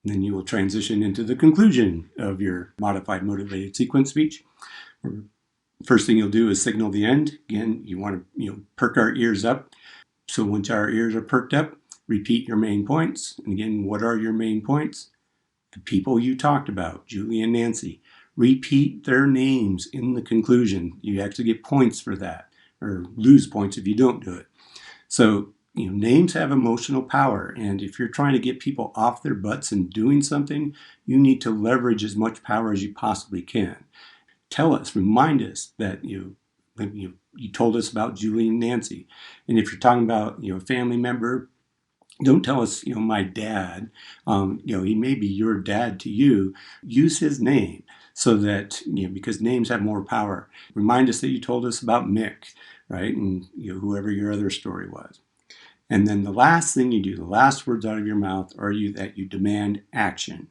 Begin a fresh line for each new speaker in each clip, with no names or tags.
And then you will transition into the conclusion of your modified motivated sequence speech. First thing you'll do is signal the end. Again, you want to perk our ears up. So once our ears are perked up, repeat your main points. And again, what are your main points? The people you talked about, Julie and Nancy. Repeat their names in the conclusion. You actually get points for that, or lose points if you don't do it. So names have emotional power, and if you're trying to get people off their butts and doing something, you need to leverage as much power as you possibly can. Tell us, remind us that you told us about Julie and Nancy. And if you're talking about a family member, don't tell us my dad. He may be your dad to you. Use his name so that because names have more power. Remind us that you told us about Mick, right? And whoever your other story was. And then the last thing you do, the last words out of your mouth, are that you demand action.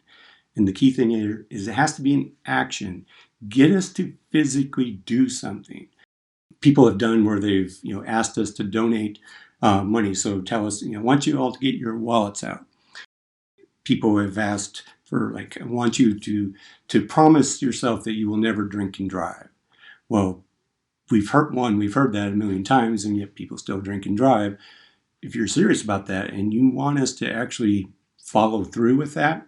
And the key thing here is it has to be an action. Get us to physically do something. People have done where they've asked us to donate money. So tell us, I want you all to get your wallets out. People have asked for I want you to promise yourself that you will never drink and drive. Well, we've heard that a million times, and yet people still drink and drive. If you're serious about that and you want us to actually follow through with that,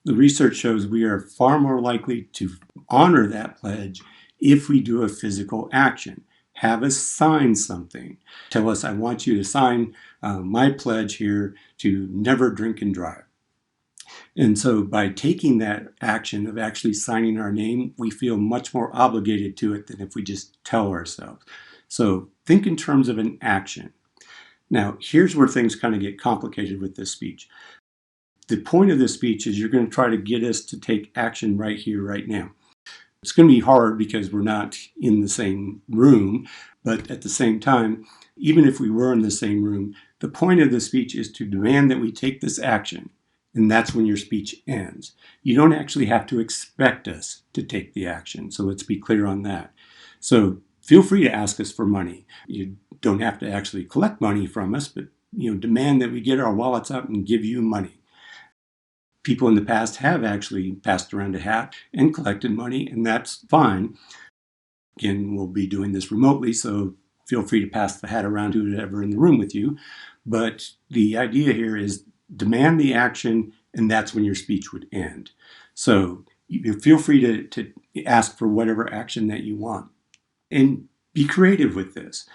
the research shows we are far more likely to honor that pledge if we do a physical action. Have us sign something. Tell us, I want you to sign my pledge here to never drink and drive. And so by taking that action of actually signing our name, we feel much more obligated to it than if we just tell ourselves. So think in terms of an action. Now, here's where things kind of get complicated with this speech. The point of this speech is you're going to try to get us to take action right here, right now. It's going to be hard because we're not in the same room, but at the same time, even if we were in the same room, the point of the speech is to demand that we take this action, and that's when your speech ends. You don't actually have to expect us to take the action, so let's be clear on that. So feel free to ask us for money. You don't have to actually collect money from us, but demand that we get our wallets out and give you money. People in the past have actually passed around a hat and collected money, and that's fine. Again, we'll be doing this remotely, so feel free to pass the hat around to whoever in the room with you. But the idea here is demand the action, and that's when your speech would end. So you feel free to ask for whatever action that you want. And be creative with this.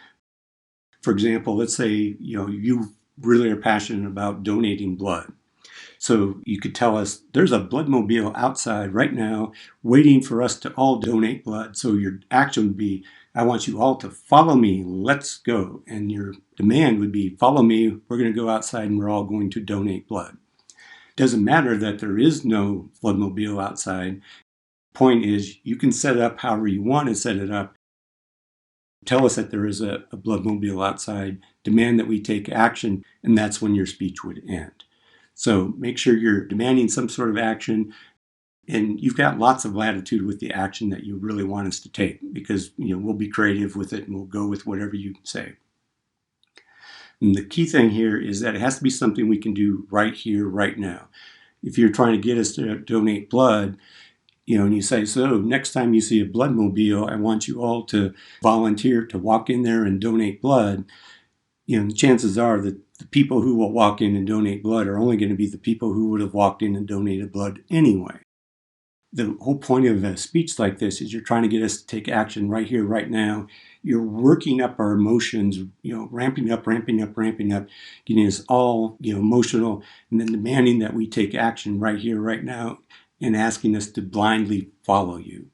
For example, let's say you really are passionate about donating blood. So you could tell us there's a bloodmobile outside right now waiting for us to all donate blood. So your action would be, I want you all to follow me. Let's go. And your demand would be, follow me. We're going to go outside and we're all going to donate blood. It doesn't matter that there is no bloodmobile outside. Point is, you can set it up however you want to set it up. Tell us that there is a bloodmobile outside. Demand that we take action. And that's when your speech would end. So make sure you're demanding some sort of action, and you've got lots of latitude with the action that you really want us to take, because we'll be creative with it and we'll go with whatever you say. And the key thing here is that it has to be something we can do right here, right now. If you're trying to get us to donate blood, and you say, so next time you see a bloodmobile, I want you all to volunteer to walk in there and donate blood. The chances are that the people who will walk in and donate blood are only going to be the people who would have walked in and donated blood anyway. The whole point of a speech like this is you're trying to get us to take action right here, right now. You're working up our emotions, ramping up, getting us all, emotional, and then demanding that we take action right here, right now, and asking us to blindly follow you.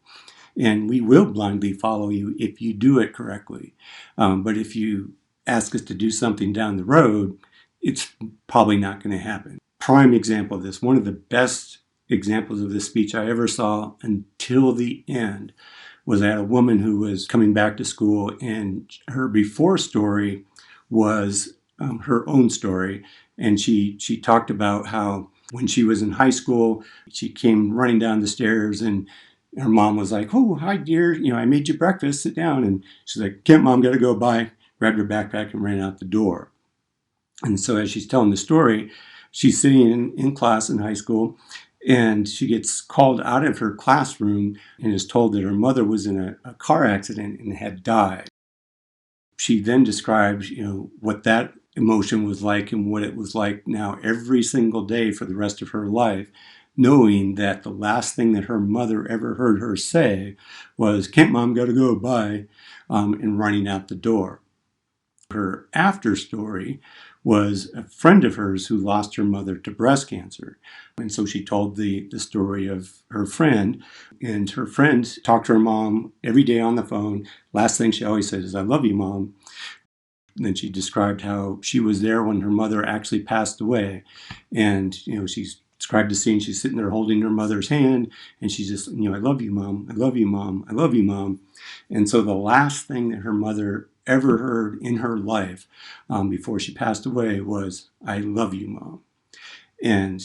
And we will blindly follow you if you do it correctly. But if you ask us to do something down the road, it's probably not going to happen. Prime example of this, one of the best examples of this speech I ever saw until the end, was I had a woman who was coming back to school, and her before story was her own story. And she talked about how when she was in high school, she came running down the stairs, and her mom was like, oh, hi, dear. I made you breakfast. Sit down. And she's like, can't, Mom, got to go. Bye. Grabbed her backpack and ran out the door. And so as she's telling the story, She's sitting in class in high school, and she gets called out of her classroom and is told that her mother was in a car accident and had died. She then describes, what that emotion was like and what it was like now every single day for the rest of her life, knowing that the last thing that her mother ever heard her say was, "Can't, Mom, gotta go, bye," and running out the door. Her after story was a friend of hers who lost her mother to breast cancer. And so she told the story of her friend, and her friend talked to her mom every day on the phone. Last thing she always says is, "I love you, Mom." And then she described how she was there when her mother actually passed away. And, she's described the scene. She's sitting there holding her mother's hand, and she's just, "I love you, Mom. I love you, Mom. I love you, Mom." And so the last thing that her mother ever heard in her life before she passed away was, "I love you, Mom." And,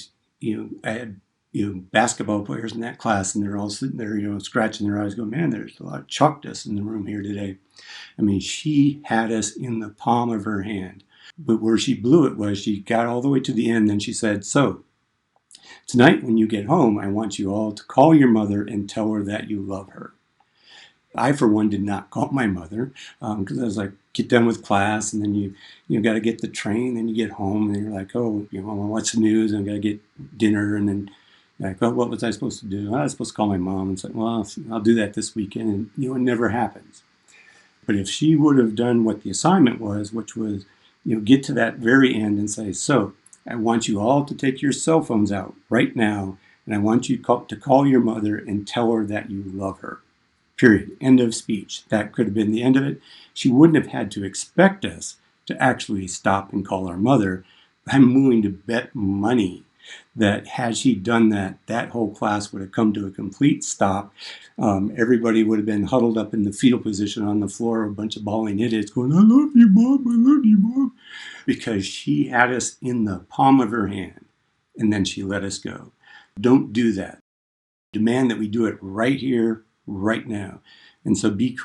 I had, basketball players in that class, and they're all sitting there, scratching their eyes going, "Man, there's a lot of chalk dust in the room here today." I mean, she had us in the palm of her hand. But where she blew it was she got all the way to the end, and she said, "So, tonight when you get home, I want you all to call your mother and tell her that you love her." I, for one, did not call my mother because I was like, get done with class, and then you got to get the train, then you get home, and you're like, "Oh, what's the news?" And I got to get dinner, and then like, "Oh, what was I supposed to do?" I was supposed to call my mom, and say, "Well, I'll do that this weekend," and it never happens. But if she would have done what the assignment was, which was, get to that very end and say, "So, I want you all to take your cell phones out right now, and I want you to call your mother and tell her that you love her." Period. End of speech. That could have been the end of it. She wouldn't have had to expect us to actually stop and call our mother. I'm willing to bet money that had she done that, that whole class would have come to a complete stop. Everybody would have been huddled up in the fetal position on the floor, a bunch of bawling idiots going, "I love you, Mom, I love you, Mom," because she had us in the palm of her hand, and then she let us go. Don't do that. Demand that we do it right here, right now. And so be